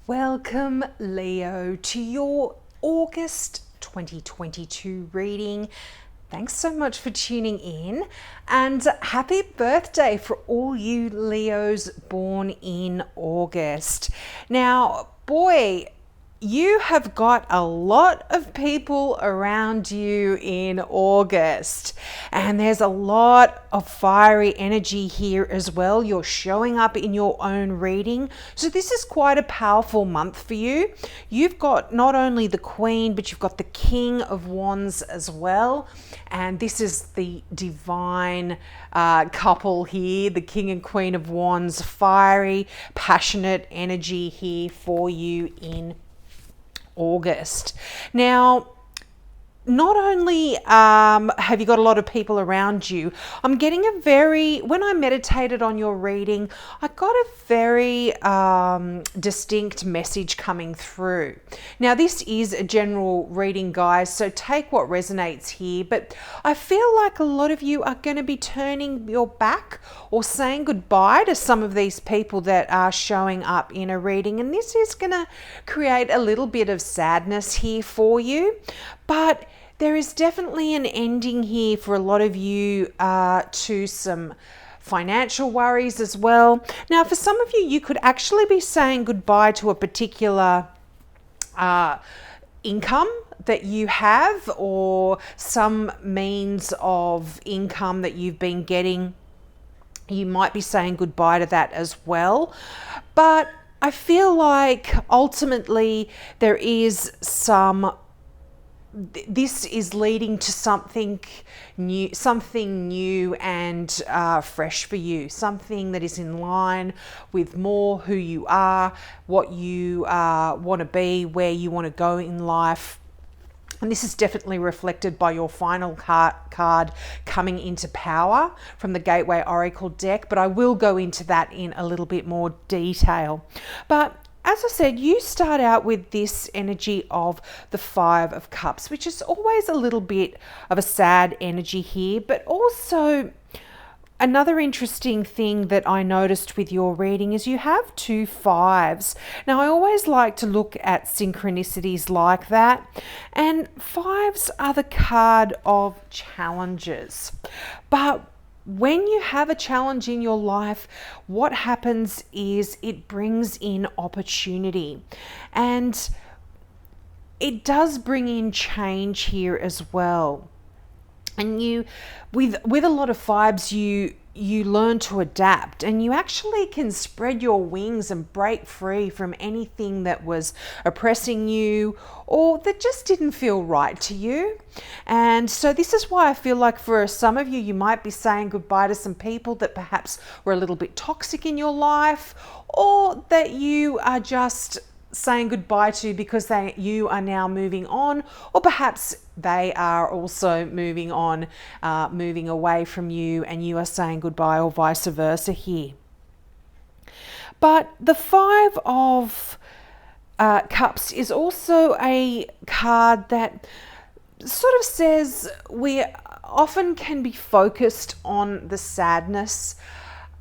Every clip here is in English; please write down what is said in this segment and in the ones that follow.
Welcome, Leo, to your August 2022 reading. Thanks so much for tuning in, and happy birthday for all you Leos born in August. Now, boy, you have got a lot of people around you in August, and there's a lot of fiery energy here as well. You're showing up in your own reading, so this is quite a powerful month for you. You've got not only the Queen, but you've got the King of Wands as well, and this is the divine couple here, the King and Queen of Wands. Fiery, passionate energy here for you in August. Now, not only have you got a lot of people around you, I'm getting when I meditated on your reading, I got a very distinct message coming through. Now, this is a general reading, guys, so take what resonates here, but I feel like a lot of you are going to be turning your back or saying goodbye to some of these people that are showing up in a reading, and this is going to create a little bit of sadness here for you. But there is definitely an ending here for a lot of you to some financial worries as well. Now, for some of you, you could actually be saying goodbye to a particular income that you have, or some means of income that you've been getting. You might be saying goodbye to that as well. But I feel like ultimately there is this is leading to something new and fresh for you, something that is in line with more who you are, what you want to be, where you want to go in life. And this is definitely reflected by your final card coming into power from the Gateway Oracle deck, but I will go into that in a little bit more detail. But as I said, you start out with this energy of the Five of Cups, which is always a little bit of a sad energy here, but also another interesting thing that I noticed with your reading is you have two fives. Now, I always like to look at synchronicities like that, and fives are the card of challenges. But when you have a challenge in your life, what happens is it brings in opportunity, and it does bring in change here as well. And you, with a lot of fives, you learn to adapt, and you actually can spread your wings and break free from anything that was oppressing you or that just didn't feel right to you. And so this is why I feel like for some of you, you might be saying goodbye to some people that perhaps were a little bit toxic in your life, or that you are just saying goodbye to because you are now moving on, or perhaps they are also moving on, moving away from you, and you are saying goodbye, or vice versa here. But the Five of Cups is also a card that sort of says we often can be focused on the sadness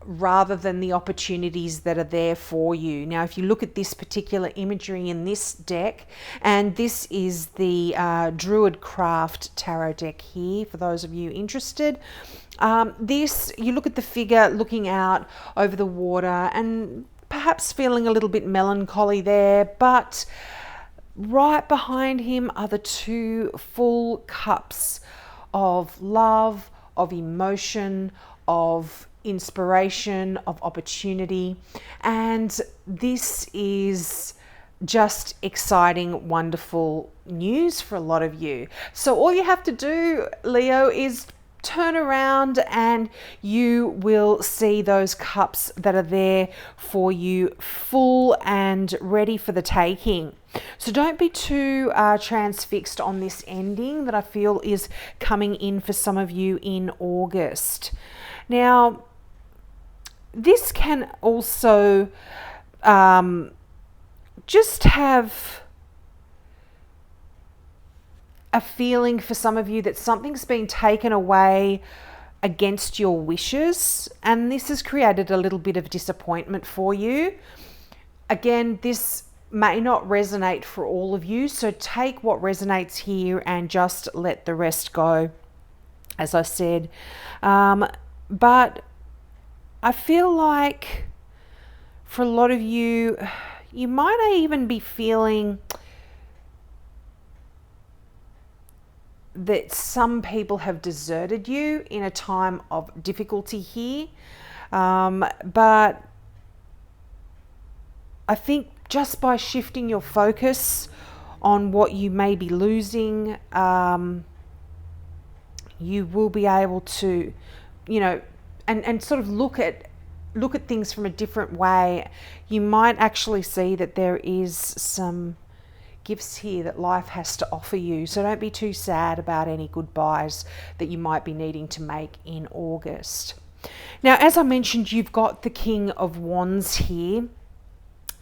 rather than the opportunities that are there for you. Now, if you look at this particular imagery in this deck, and this is the Druid Craft Tarot deck here, for those of you interested, you look at the figure looking out over the water and perhaps feeling a little bit melancholy there, but right behind him are the two full cups of love, of emotion, of inspiration, of opportunity. And this is just exciting, wonderful news for a lot of you. So all you have to do, Leo, is turn around and you will see those cups that are there for you, full and ready for the taking. So don't be too transfixed on this ending that I feel is coming in for some of you in August. Now, this can also just have a feeling for some of you that something's been taken away against your wishes, and this has created a little bit of disappointment for you. Again, this may not resonate for all of you. So take what resonates here and just let the rest go, as I said. But I feel like for a lot of you, you might even be feeling that some people have deserted you in a time of difficulty here. But I think just by shifting your focus on what you may be losing, you will be able to, and sort of look at things from a different way. You might actually see that there is some gifts here that life has to offer you. So don't be too sad about any goodbyes that you might be needing to make in August. Now, as I mentioned, you've got the King of Wands here.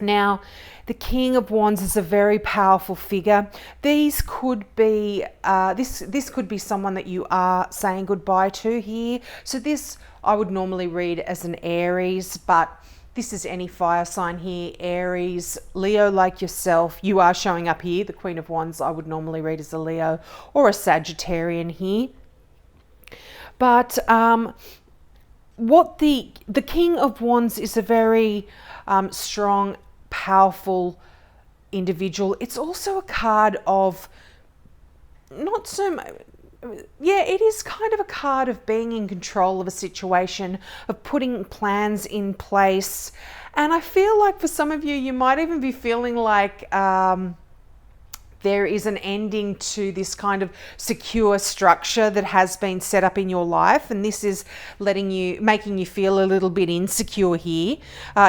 Now, the King of Wands is a very powerful figure. These could be, this could be someone that you are saying goodbye to here. So this I would normally read as an Aries, but this is any fire sign here, Aries, Leo like yourself. You are showing up here. The Queen of Wands I would normally read as a Leo or a Sagittarian here. But what the King of Wands is a very strong, powerful individual. It's also a card of not so much, yeah, it is kind of a card of being in control of a situation, of putting plans in place. And I feel like for some of you, you might even be feeling like there is an ending to this kind of secure structure that has been set up in your life, and this is making you feel a little bit insecure here.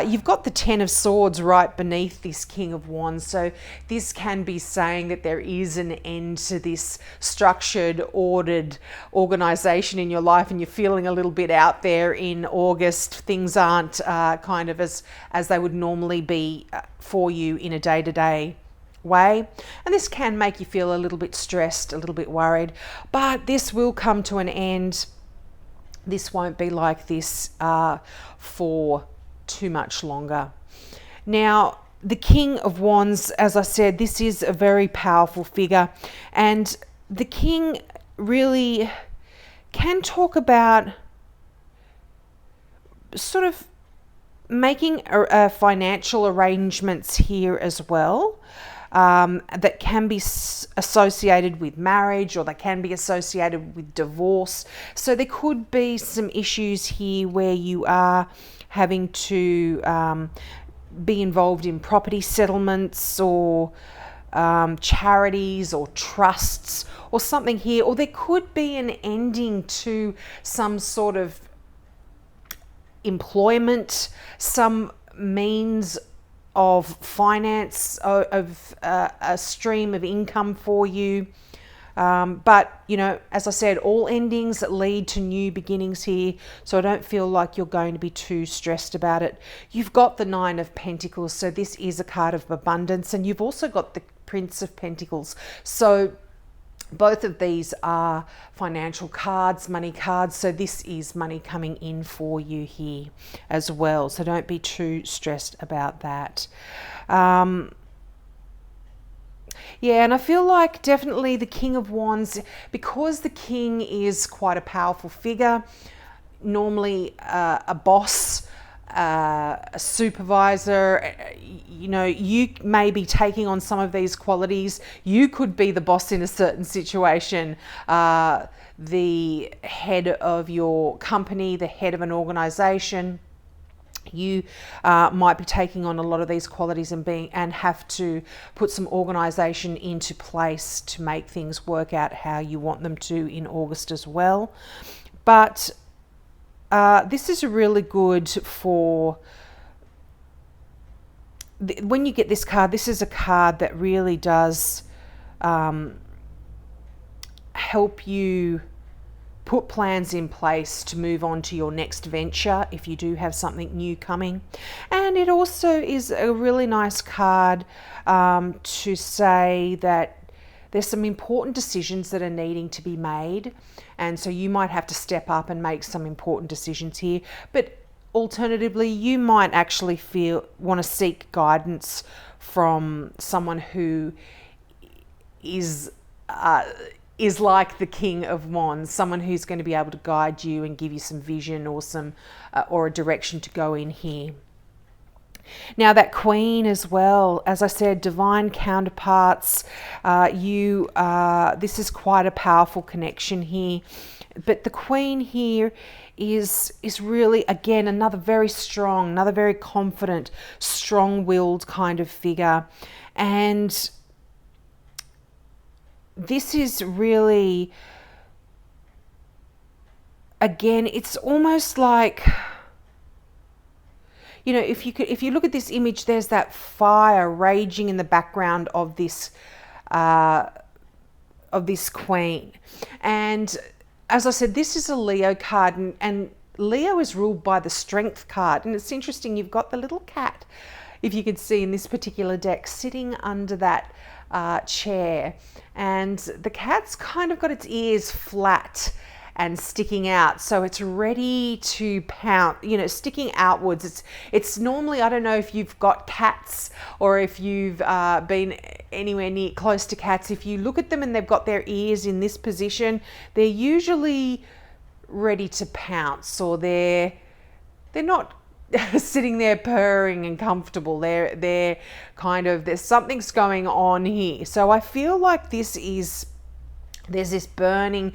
You've got the Ten of Swords right beneath this King of Wands, so this can be saying that there is an end to this structured, ordered organization in your life, and you're feeling a little bit out there in August. Things aren't kind of as they would normally be for you in a day-to-day way, and this can make you feel a little bit stressed, a little bit worried, but this will come to an end. This won't be like this for too much longer. Now, the King of Wands, as I said, this is a very powerful figure, and the King really can talk about sort of making financial arrangements here as well. That can be associated with marriage, or they can be associated with divorce. So there could be some issues here where you are having to be involved in property settlements or charities or trusts or something here. Or there could be an ending to some sort of employment, some means of finance, of a stream of income for you. But, as I said, all endings lead to new beginnings here. So I don't feel like you're going to be too stressed about it. You've got the Nine of Pentacles. So this is a card of abundance. And you've also got the Prince of Pentacles. So both of these are financial cards, money cards. So this is money coming in for you here as well. So don't be too stressed about that. Yeah, and I feel like definitely the King of Wands, because the King is quite a powerful figure, normally a boss, a supervisor, you may be taking on some of these qualities. You could be the boss in a certain situation, the head of your company, the head of an organization. You might be taking on a lot of these qualities and have to put some organization into place to make things work out how you want them to in August as well. But this is really good for when you get this card. This is a card that really does help you put plans in place to move on to your next venture if you do have something new coming. And it also is a really nice card to say that there's some important decisions that are needing to be made, and so you might have to step up and make some important decisions here. But alternatively, you might actually want to seek guidance from someone who is like the King of Wands, someone who's going to be able to guide you and give you some vision or some or a direction to go in here. Now that Queen as well, as I said, divine counterparts, this is quite a powerful connection here. But the Queen here is really, again, another very strong, another very confident, strong-willed kind of figure. And this is really, again, it's almost like, you know, if you look at this image, there's that fire raging in the background of this Queen. And as I said, this is a Leo card, and Leo is ruled by the Strength card. And it's interesting, you've got the little cat, if you could see in this particular deck, sitting under that chair. And the cat's kind of got its ears flat and sticking out, so it's ready to pounce, you know, sticking outwards. It's normally, I don't know if you've got cats or if you've been anywhere near close to cats, if you look at them and they've got their ears in this position, they're usually ready to pounce, or they're not sitting there purring and comfortable. They're kind of, there's something's going on here. So I feel like there's this burning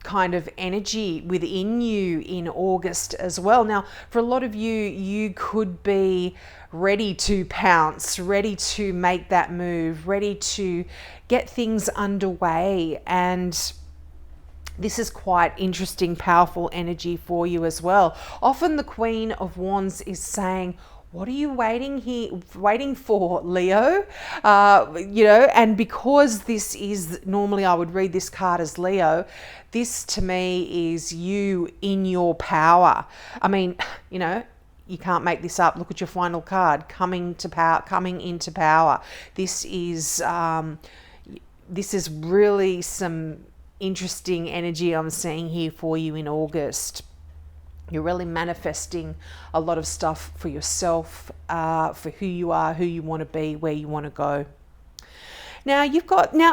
kind of energy within you in August as well. Now, for a lot of you, you could be ready to pounce, ready to make that move, ready to get things underway. And this is quite interesting, powerful energy for you as well. Often the Queen of Wands is saying, what are you waiting for, Leo? You know, and because this is, normally I would read this card as Leo, this to me is you in your power. I mean, you know, you can't make this up. Look at your final card, coming into power. This is really some interesting energy I'm seeing here for you in August. You're really manifesting a lot of stuff for yourself, for who you are, who you want to be, where you want to go. Now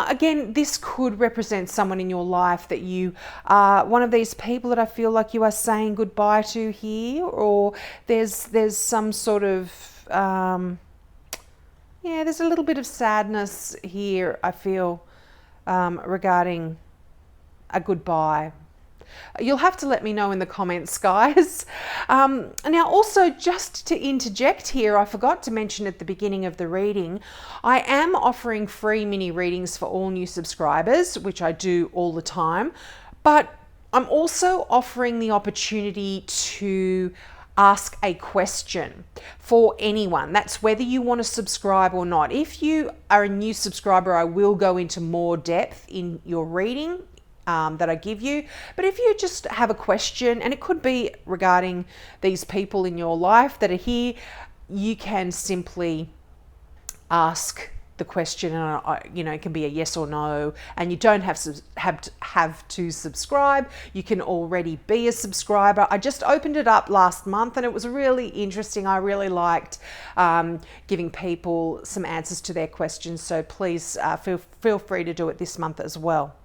again, this could represent someone in your life that you are one of these people that I feel like you are saying goodbye to here, or there's some sort of, there's a little bit of sadness here, I feel, regarding a goodbye. You'll have to let me know in the comments, guys. Now, also, just to interject here, I forgot to mention at the beginning of the reading, I am offering free mini readings for all new subscribers, which I do all the time. But I'm also offering the opportunity to ask a question for anyone. That's whether you want to subscribe or not. If you are a new subscriber, I will go into more depth in your reading that I give you. But if you just have a question, and it could be regarding these people in your life that are here, you can simply ask the question, and you know, it can be a yes or no, and you don't have to subscribe. You can already be a subscriber. I just opened it up last month, and it was really interesting. I really liked giving people some answers to their questions, so please feel free to do it this month as well.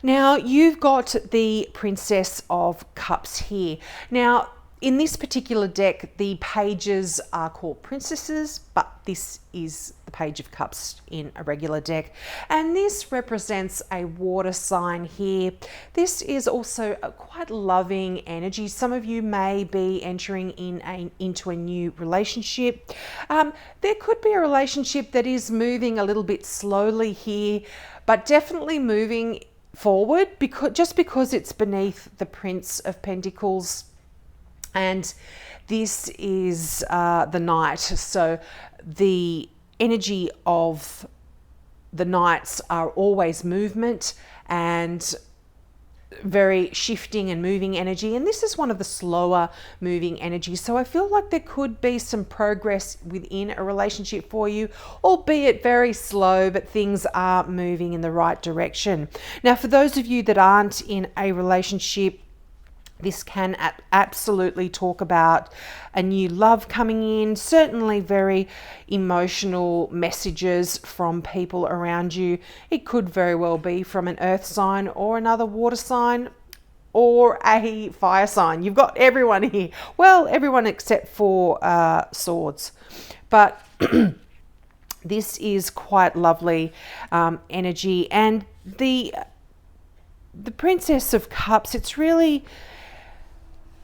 Now, you've got the Princess of Cups here. Now, in this particular deck, the pages are called princesses, but this is the Page of Cups in a regular deck. And this represents a water sign here. This is also a quite loving energy. Some of you may be entering into a new relationship. There could be a relationship that is moving a little bit slowly here, but definitely moving forward, because it's beneath the Prince of Pentacles. And this is the Knight. So the energy of the Knights are always movement and very shifting and moving energy. And this is one of the slower moving energies. So I feel like there could be some progress within a relationship for you, albeit very slow, but things are moving in the right direction. Now, for those of you that aren't in a relationship, This can absolutely talk about a new love coming in, certainly very emotional messages from people around you. It could very well be from an earth sign or another water sign or a fire sign. You've got everyone here. Well, everyone except for swords. But this is quite lovely energy. And the Princess of Cups, it's really...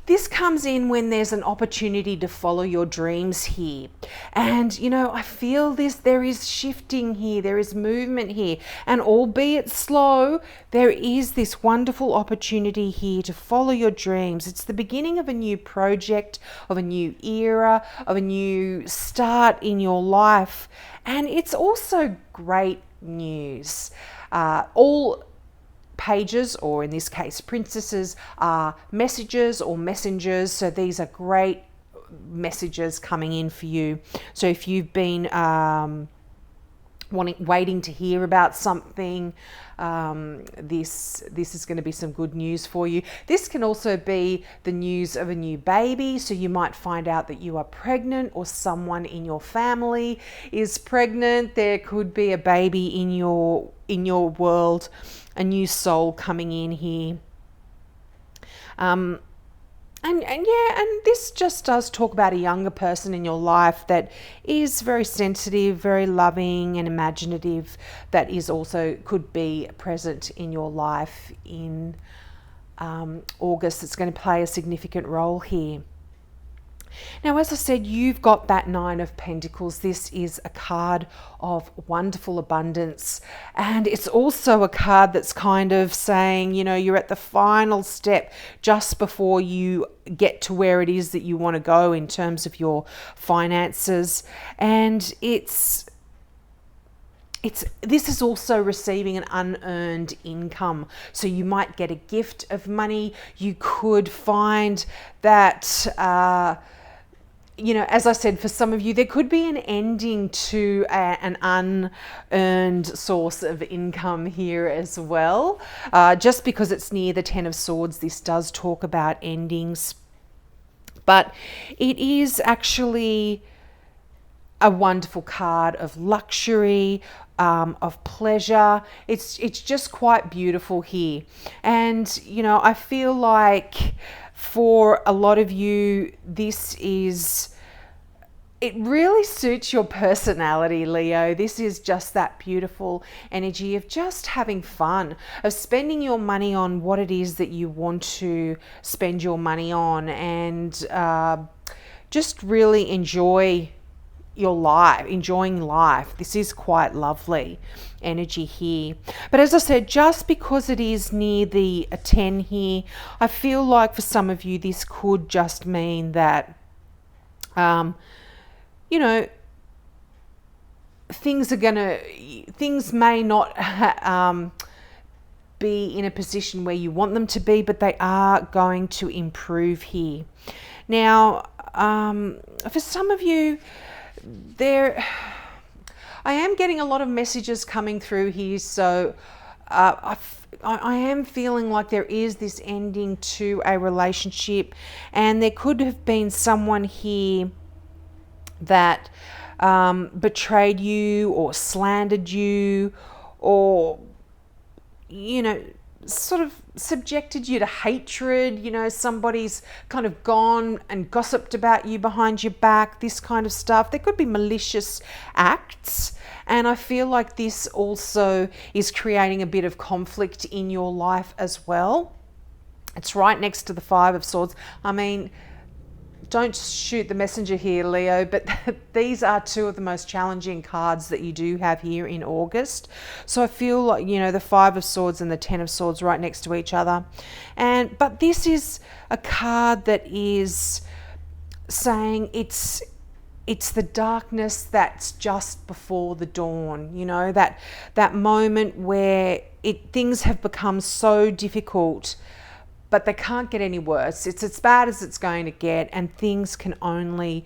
This comes in when there's an opportunity to follow your dreams here. And, I feel there is shifting here, there is movement here. And albeit slow, there is this wonderful opportunity here to follow your dreams. It's the beginning of a new project, of a new era, of a new start in your life. And it's also great news. All pages, or in this case princesses, are messages or messengers, so these are great messages coming in for you. So if you've been waiting to hear about something, this is going to be some good news for you. This can also be the news of a new baby, so you might find out that you are pregnant or someone in your family is pregnant. There could be a baby in your world, a new soul coming in here. And this just does talk about a younger person in your life that is very sensitive, very loving and imaginative, that is also could be present in your life in August. It's going to play a significant role here. Now, as I said, you've got that Nine of Pentacles. This is a card of wonderful abundance. And it's also a card that's kind of saying, you're at the final step just before you get to where it is that you want to go in terms of your finances. And this is also receiving an unearned income. So you might get a gift of money. You could find that... as I said, for some of you, there could be an ending to an unearned source of income here as well. Just because it's near the Ten of Swords, this does talk about endings. But it is actually a wonderful card of luxury, of pleasure. It's just quite beautiful here. And, I feel like... for a lot of you, it really suits your personality, Leo. This is just that beautiful energy of just having fun, of spending your money on what it is that you want to spend your money on, and just really enjoying life. This is quite lovely energy here. But as I said, just because it is near the 10 here, I feel like for some of you this could just mean that things may not be in a position where you want them to be, but they are going to improve here. Now, for some of you, I am getting a lot of messages coming through here, so I am feeling like there is this ending to a relationship, and there could have been someone here that betrayed you or slandered you, or sort of subjected you to hatred. Somebody's kind of gone and gossiped about you behind your back, this kind of stuff. There could be malicious acts, and I feel like this also is creating a bit of conflict in your life as well. It's right next to the Five of Swords. I mean, don't shoot the messenger here, Leo, but these are two of the most challenging cards that you do have here in August. So I feel like, the Five of Swords and the Ten of Swords right next to each other. But this is a card that is saying it's the darkness that's just before the dawn, that moment where things have become so difficult, but they can't get any worse. It's as bad as it's going to get, and things can only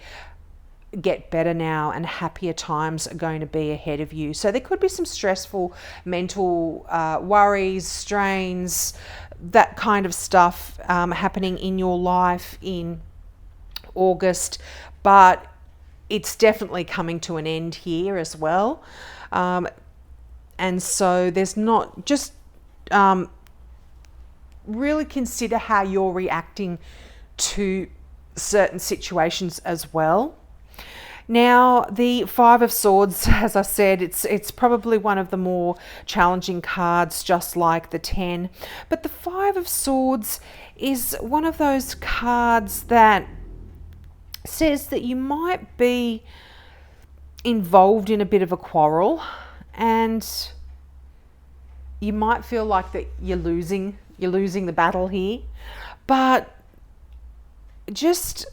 get better now, and happier times are going to be ahead of you. So there could be some stressful mental worries, strains, that kind of stuff happening in your life in August, but it's definitely coming to an end here as well. And so there's not just really consider how you're reacting to certain situations as well. Now, the Five of Swords, as I said, it's probably one of the more challenging cards, just like the 10. But the Five of Swords is one of those cards that says that you might be involved in a bit of a quarrel, and you might feel like that you're losing the battle here. But just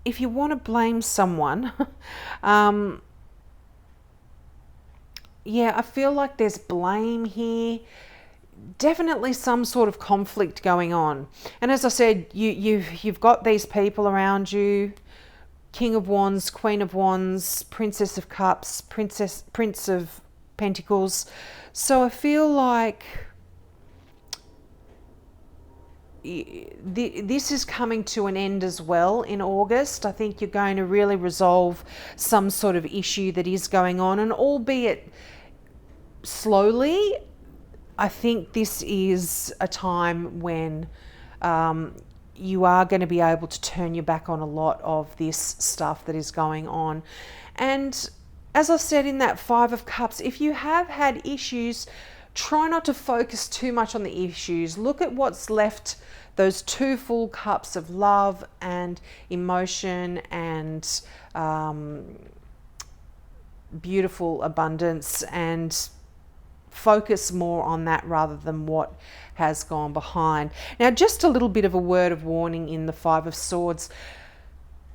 if you want to blame someone, yeah, I feel like there's blame here. Definitely some sort of conflict going on. And as I said, you've got these people around you: King of Wands, Queen of Wands, Princess of Cups, Prince of Pentacles. So I feel like this is coming to an end as well in August. I think you're going to really resolve some sort of issue that is going on, and albeit slowly, I think this is a time when you are going to be able to turn your back on a lot of this stuff that is going on. And as I said in that Five of Cups, if you have had issues, try not to focus too much on the issues. Look at what's left, those two full cups of love and emotion and beautiful abundance, and focus more on that rather than what has gone behind. Now, just a little bit of a word of warning in the Five of Swords.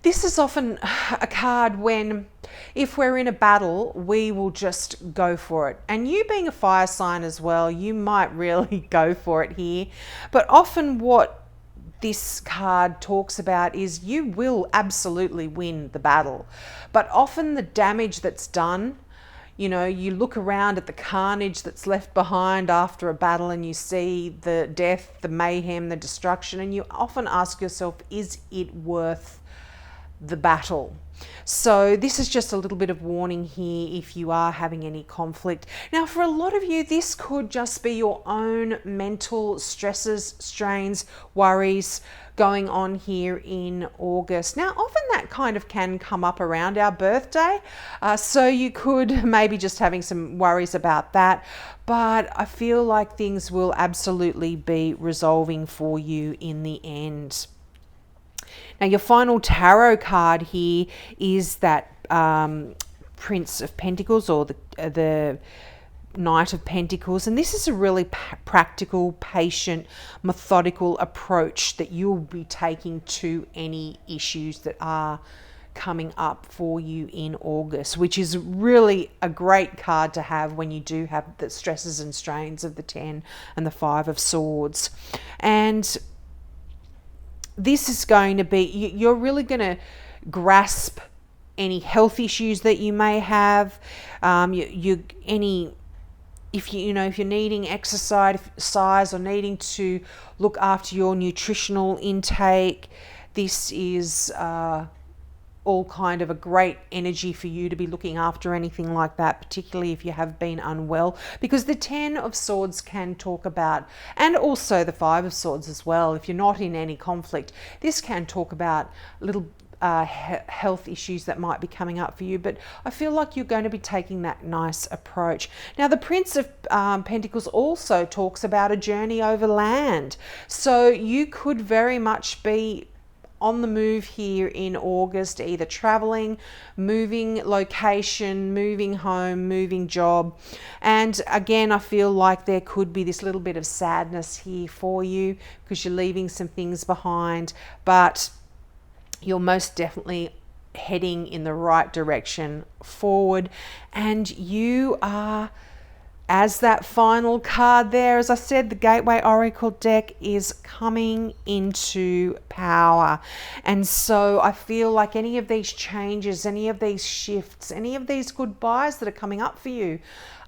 This is often a card when, if we're in a battle, we will just go for it. And you being a fire sign as well, you might really go for it here. But often what this card talks about is you will absolutely win the battle. But often the damage that's done, you know, you look around at the carnage that's left behind after a battle and you see the death, the mayhem, the destruction, and you often ask yourself, is it worth the battle? So this is just a little bit of warning here if you are having any conflict. Now, for a lot of you, this could just be your own mental stresses, strains, worries going on here in August. Now, often that kind of can come up around our birthday. So you could maybe just having some worries about that. But I feel like things will absolutely be resolving for you in the end. Now, your final tarot card here is that Prince of Pentacles, or the Knight of Pentacles. And this is a really practical, patient, methodical approach that you'll be taking to any issues that are coming up for you in August, which is really a great card to have when you do have the stresses and strains of the 10 and the 5 of Swords. And this is going to be, you're really going to grasp any health issues that you may have, if you're needing exercise or needing to look after your nutritional intake. This is all kind of a great energy for you to be looking after anything like that, particularly if you have been unwell, because the 10 of Swords can talk about, and also the 5 of Swords as well, if you're not in any conflict, this can talk about little health issues that might be coming up for you. But I feel like you're going to be taking that nice approach. Now, the Prince of Pentacles also talks about a journey over land, so you could very much be on the move here in August, either traveling, moving location, moving home, moving job. And again, I feel like there could be this little bit of sadness here for you because you're leaving some things behind, but you're most definitely heading in the right direction forward, and you are as that final card there, as I said, the Gateway Oracle deck is coming into power. And so I feel like any of these changes, any of these shifts, any of these goodbyes that are coming up for you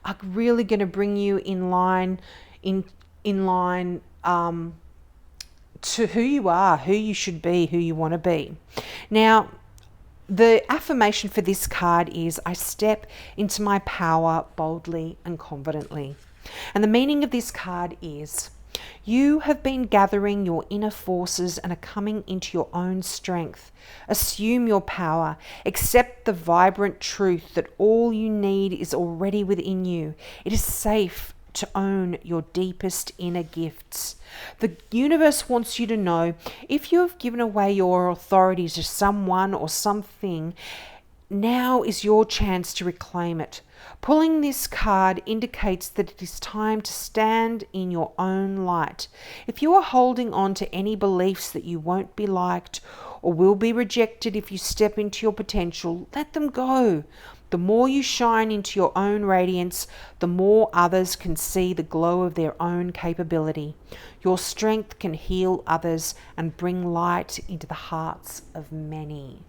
are really going to bring you in line, to who you are, who you should be, who you want to be. Now, the affirmation for this card is, I step into my power boldly and confidently. And the meaning of this card is, you have been gathering your inner forces and are coming into your own strength. Assume your power. Accept the vibrant truth that all you need is already within you. It is safe to own your deepest inner gifts. The universe wants you to know, if you have given away your authority to someone or something, now is your chance to reclaim it. Pulling this card indicates that it is time to stand in your own light. If you are holding on to any beliefs that you won't be liked or will be rejected if you step into your potential, let them go. The more you shine into your own radiance, the more others can see the glow of their own capability. Your strength can heal others and bring light into the hearts of many.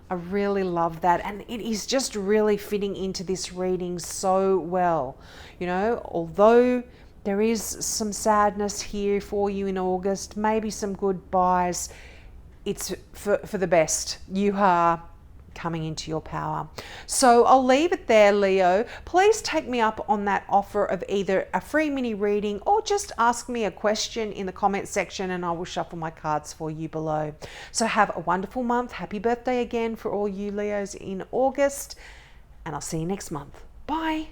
I really love that, and it is just really fitting into this reading so well. You know, although there is some sadness here for you in August, maybe some goodbyes, it's for the best. You are coming into your power. So I'll leave it there, Leo. Please take me up on that offer of either a free mini reading or just ask me a question in the comment section and I will shuffle my cards for you below. So have a wonderful month. Happy birthday again for all you Leos in August, and I'll see you next month. Bye.